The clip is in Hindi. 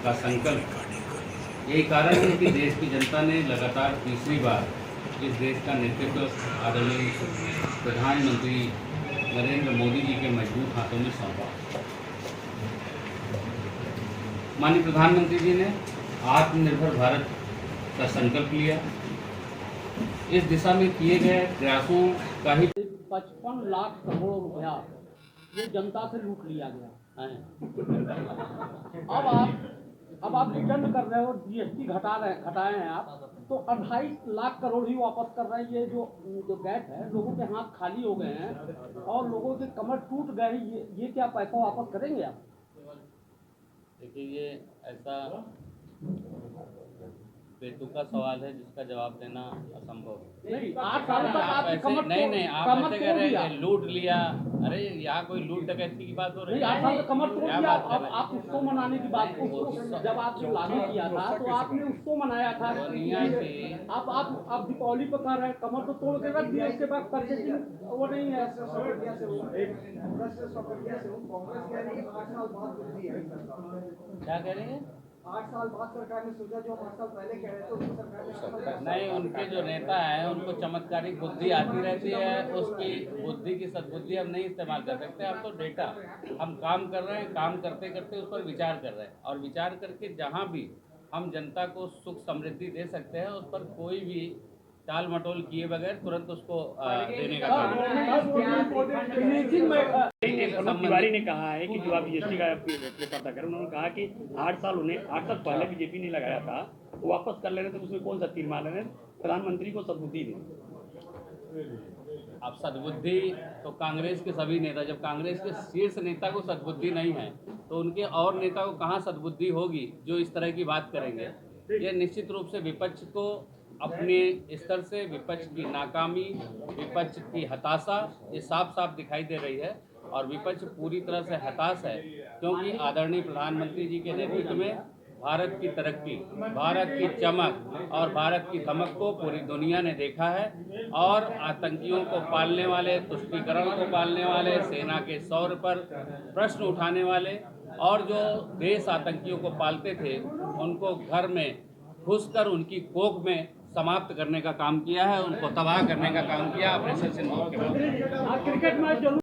का संकल्प, यही कारण है कि देश की जनता ने लगातार तीसरी बार इस देश का नेतृत्व आदरणीय प्रधानमंत्री नरेंद्र मोदी जी के मजबूत हाथों में सौंपा। माननीय प्रधानमंत्री जी ने आत्मनिर्भर भारत का संकल्प लिया। इस दिशा में किए गए प्रयासों का ही 55 लाख करोड़ रुपया ये जनता से लूट लिया गया है। अब आप रिटर्न कर रहे हो, जीएसटी घटाए हैं आप, तो 28 लाख करोड़ ही वापस कर रहे हैं। ये जो गैप है, लोगों के हाथ खाली हो गए हैं और लोगों के कमर टूट गए हैं। ये क्या पैसा वापस करेंगे आप? देखिए, ये ऐसा बेतुका सवाल है जिसका जवाब देना असंभव। नहीं, 8 साल तक आप आपकी ऐसे कमर नहीं आप कमर ऐसे तोड़ कह रहे दिया। हैं लूट लिया। अरे यहाँ कोई लूट डकैती की बात हो रही नहीं, 8 साल तक कमर तोड़ क्या दिया। बात कर अब रहे आप उसको मनाने की बात, जब आपने लागू किया था तो आपने उसको मनाया था। आप दीपावली पर कह रहे हैं कमर तो तोड़ के रख दिया, इसके बाद परचेसिंग वो नहीं है। क्या कह रहे हैं? 8 साल बाद सरकार ने सोचा, जो 8 साल पहले कह रहे थे उसको सरकार ने नहीं, उनके जो नेता हैं उनको चमत्कारिक बुद्धि आती रहती है। उसकी बुद्धि की सद्बुद्धि हम नहीं इस्तेमाल कर सकते। हम तो डेटा, हम काम कर रहे हैं, काम करते करते उस पर विचार कर रहे हैं और विचार करके जहाँ भी हम जनता को सुख समृद्धि दे सकते हैं उस पर कोई भी टाल मटोल किए बगैर तुरंत उसको देने का काम। मनोज तिवारी ने कहा है कि जो आप जीएसटी का पता करें, उन्होंने कहा कि 8 साल पहले बीजेपी ने लगाया था, तो वापस कर ले रहे थे, उसमें कौन सा तीर मार रहे हैं? प्रधानमंत्री को सद्बुद्धि दी। अब सद्बुद्धि तो कांग्रेस के सभी नेता, जब कांग्रेस के शीर्ष नेता को सद्बुद्धि नहीं है तो उनके और नेता को कहाँ सद्बुद्धि होगी जो इस तरह की बात करेंगे। ये निश्चित रूप से विपक्ष को अपने स्तर से विपक्ष की नाकामी, विपक्ष की हताशा ये साफ साफ दिखाई दे रही है और विपक्ष पूरी तरह से हताश है क्योंकि आदरणीय प्रधानमंत्री जी के नेतृत्व में भारत की तरक्की, भारत की चमक और भारत की धमक को पूरी दुनिया ने देखा है और आतंकियों को पालने वाले, तुष्टीकरण को पालने वाले, सेना के शौर्य पर प्रश्न उठाने वाले और जो देश आतंकियों को पालते थे उनको घर में घुसकर उनकी कोख में समाप्त करने का काम किया है, उनको तबाह करने का काम किया ऑपरेशन सिंदूर के बाद। Cricket match